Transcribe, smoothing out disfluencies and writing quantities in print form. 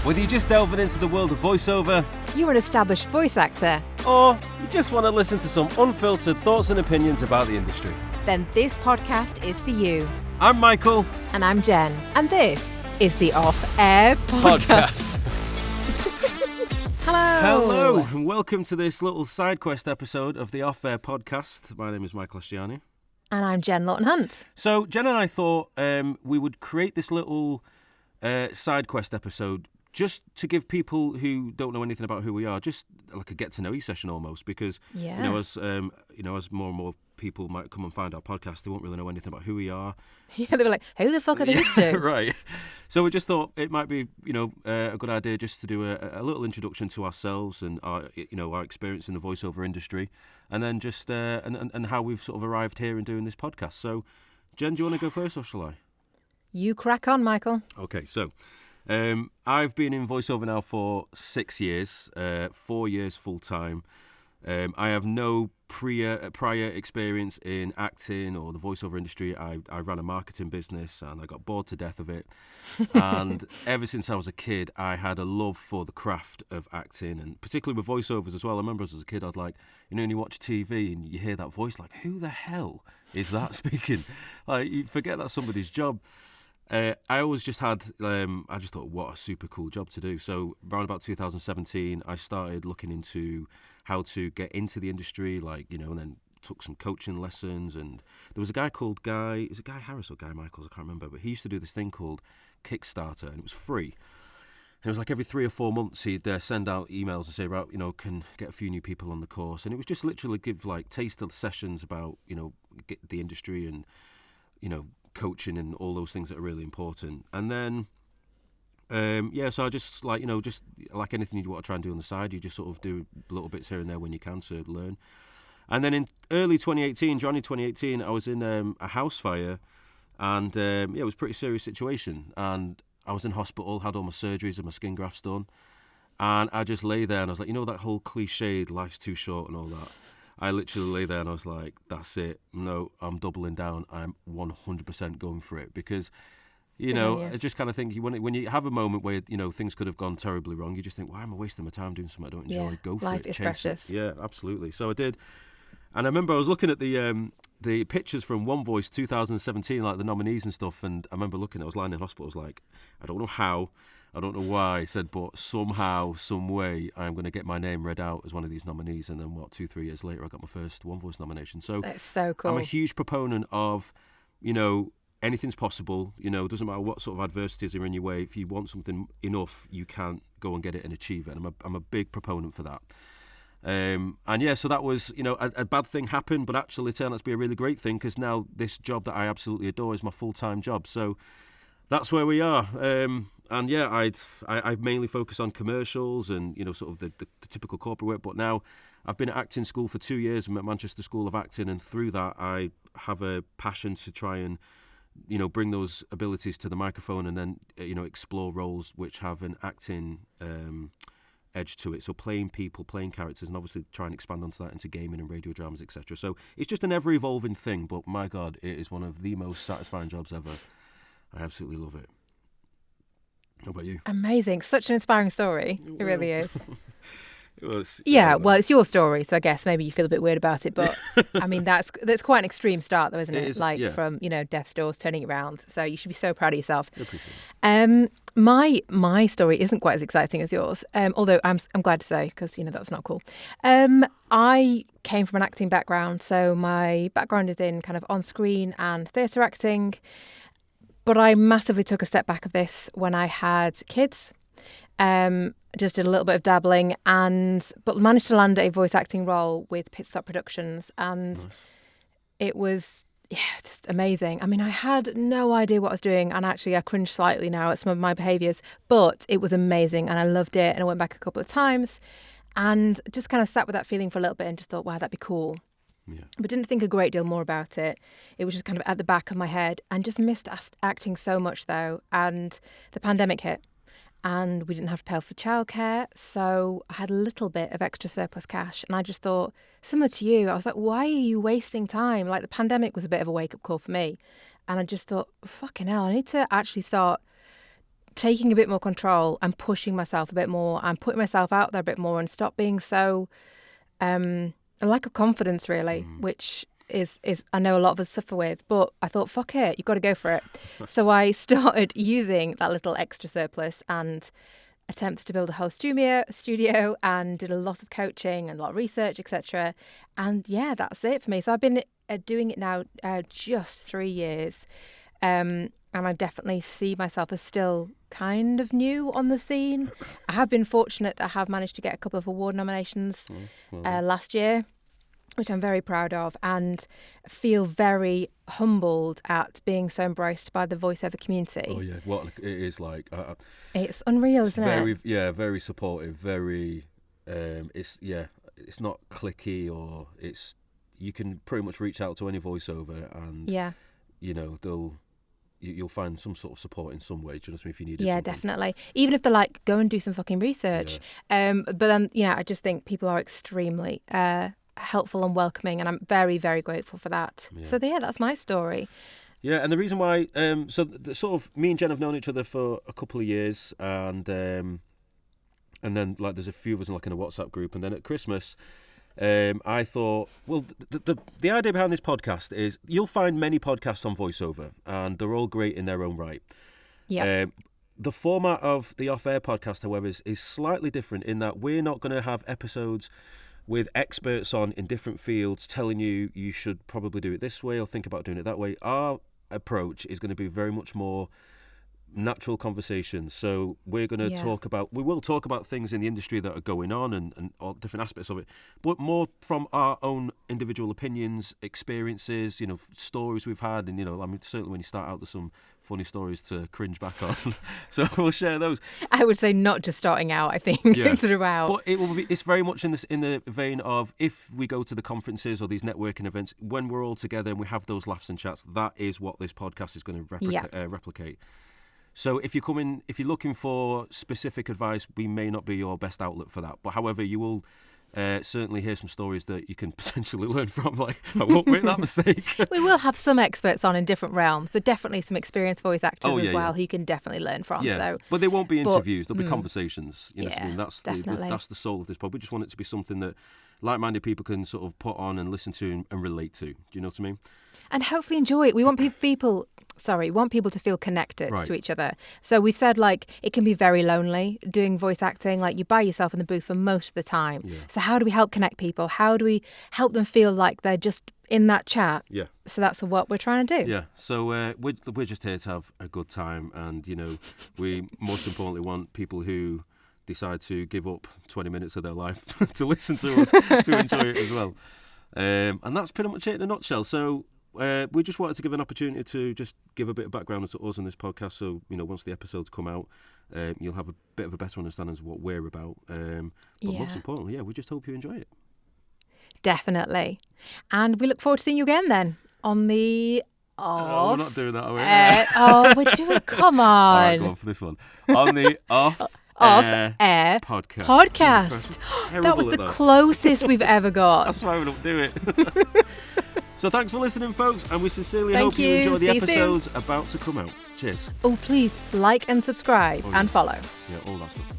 Whether you're just delving into the world of voiceover, You're an established voice actor, or you just want to listen to some unfiltered thoughts and opinions about the industry. then this podcast is for you. I'm Michael. And I'm Jen, and this is the Off Air Podcast. Hello, and welcome to this little side quest episode of the Off Air Podcast. My name is Michael Ostiani. And I'm Jen Lawton Hunt. So Jen and I thought we would create this little side quest episode just to give people who don't know anything about who we are, just like a get to know you session almost, because as more and more people might come and find our podcast, they won't really know anything about who we are. Yeah, they were like, who the fuck are these two? Right. So we just thought it might be, a good idea just to do a little introduction to ourselves and our experience in the voiceover industry, and then just and how we've sort of arrived here and doing this podcast. So, Jen, do you want to go first, or shall I? You crack on, Michael. Okay, so I've been in voiceover now for 6 years, 4 years full time. I have no prior experience in acting or the voiceover industry. I ran a marketing business and I got bored to death of it. And ever since I was a kid, I had a love for the craft of acting, and particularly with voiceovers as well. I remember as a kid, I'd like, when you watch TV and you hear that voice, like, who the hell is that speaking? Like, you forget that's somebody's job. I always just had, I just thought, what a super cool job to do. So around about 2017, I started looking into how to get into the industry, and then took some coaching lessons. And there was a guy called is it Guy Harris or Guy Michaels? I can't remember, but he used to do this thing called Kickstarter, and it was free. And it was like every 3 or 4 months he'd send out emails and say, right, can get a few new people on the course. And it was just literally give taster sessions about, get the industry and, coaching and all those things that are really important. And then so I just just like anything you want to try and do on the side, you just sort of do little bits here and there when you can to learn. And then in January 2018, I was in a house fire, and it was a pretty serious situation, and I was in hospital, had all my surgeries and my skin grafts done, and I just lay there and I was like, that whole cliched life's too short and all that. I literally lay there and I was like, that's it. No, I'm doubling down. I'm 100% going for it, because, I just kind of think when you have a moment where, things could have gone terribly wrong, you just think, why am I wasting my time doing something I don't enjoy? Go for it. Life is precious. Yeah, absolutely. So I did. And I remember I was looking at the pictures from One Voice 2017, like the nominees and stuff, and I remember looking, I was lying in hospital, I was like, I don't know how, I don't know why, I said, but somehow, some way, I'm going to get my name read out as one of these nominees. And then 2-3 years later, I got my first One Voice nomination. So that's so cool. I'm a huge proponent of, anything's possible. Doesn't matter what sort of adversities are in your way. If you want something enough, you can go and get it and achieve it. And I'm a big proponent for that. So that was, a bad thing happened, but actually it turned out to be a really great thing, because now this job that I absolutely adore is my full-time job. So that's where we are. I mainly focus on commercials and, sort of the typical corporate work. But now I've been at acting school for 2 years. I'm at Manchester School of Acting. And through that, I have a passion to try and, bring those abilities to the microphone, and then, explore roles which have an acting edge to it. So playing people, playing characters, and obviously try and expand onto that into gaming and radio dramas, etc. So it's just an ever-evolving thing. But my God, it is one of the most satisfying jobs ever. I absolutely love it. How about you? Amazing. Such an inspiring story. It really is. It's your story, so I guess maybe you feel a bit weird about it, but I mean that's quite an extreme start though, isn't it? From death's doors, turning it around. So you should be so proud of yourself. I appreciate it. My story isn't quite as exciting as yours, although I'm glad to say, because that's not cool. I came from an acting background, so my background is in kind of on-screen and theatre acting, but I massively took a step back of this when I had kids. Just did a little bit of dabbling, but managed to land a voice acting role with Pit Stop Productions, and nice. It was just amazing. I mean, I had no idea what I was doing, and actually I cringe slightly now at some of my behaviours, but it was amazing and I loved it, and I went back a couple of times and just kind of sat with that feeling for a little bit and just thought, wow, that'd be cool. Yeah. But didn't think a great deal more about it. It was just kind of at the back of my head, and just missed acting so much though, and the pandemic hit. And we didn't have to pay for childcare, so I had a little bit of extra surplus cash. And I just thought, similar to you, I was like, why are you wasting time? Like, the pandemic was a bit of a wake-up call for me. And I just thought, fucking hell, I need to actually start taking a bit more control and pushing myself a bit more and putting myself out there a bit more and stop being so a lack of confidence, really, which is I know a lot of us suffer with. But I thought, fuck it, you've got to go for it. So I started using that little extra surplus and attempted to build a whole studio and did a lot of coaching and a lot of research, etc. And yeah, that's it for me. So I've been doing it now just 3 years. And I definitely see myself as still kind of new on the scene. I have been fortunate that I have managed to get a couple of award nominations last year, which I'm very proud of, and feel very humbled at being so embraced by the voiceover community. Oh yeah, what it is like. It's unreal, isn't it? Yeah, very supportive. Very, it's not cliquey, or you can pretty much reach out to any voiceover, and you'll find some sort of support in some way. Do you know what I mean? If you need it. Yeah, definitely. Even if they're like, go and do some fucking research. Yeah. But then, I just think people are extremely helpful and welcoming, and I'm very, very grateful for that. Yeah. So that's my story. Yeah, and the reason why, sort of, me and Jen have known each other for a couple of years, and then like there's a few of us in a WhatsApp group, and then at Christmas, I thought, well, the idea behind this podcast is you'll find many podcasts on voiceover, and they're all great in their own right. Yeah. The format of the off-air podcast, however, is slightly different in that we're not going to have episodes with experts on in different fields telling you should probably do it this way or think about doing it that way. Our approach is going to be very much more natural conversation. So we're going to we will talk about things in the industry that are going on and all different aspects of it, but more from our own individual opinions, experiences, stories we've had. And, certainly when you start out, there's some funny stories to cringe back on. So we'll share those. I would say not just starting out, I think, throughout. But it's very much in the vein of, if we go to the conferences or these networking events, when we're all together and we have those laughs and chats, that is what this podcast is going to replicate. So if you're looking for specific advice, we may not be your best outlet for that. But however, you will certainly hear some stories that you can potentially learn from. Like, I won't make that mistake. We will have some experts on in different realms. So definitely some experienced voice actors who you can definitely learn from. Yeah, so, but they won't be interviews. There'll be conversations. What I mean? That's definitely. That's the soul of this pod. We just want it to be something that like-minded people can sort of put on and listen to and relate to. Do you know what I mean? And hopefully enjoy it. We want people to feel connected to each other. So we've said, it can be very lonely doing voice acting. You're by yourself in the booth for most of the time. Yeah. So how do we help connect people? How do we help them feel like they're just in that chat? Yeah. So that's what we're trying to do. Yeah. So we're just here to have a good time, and we most importantly want people who decide to give up 20 minutes of their life to listen to us to enjoy it as well. And that's pretty much it in a nutshell. So we just wanted to give an opportunity to just give a bit of background to us on this podcast. So, once the episodes come out, you'll have a bit of a better understanding of what we're about. But most importantly, we just hope you enjoy it. Definitely. And we look forward to seeing you again then on the off. Oh, we're not doing that, are we? We're doing it. Come on. All right, go on for this one. On the off-air podcast. That was the closest we've ever got. That's why we don't do it. So thanks for listening, folks, and we sincerely hope you enjoy the episodes about to come out. Cheers. Oh, please like and subscribe and follow. Yeah, all that stuff.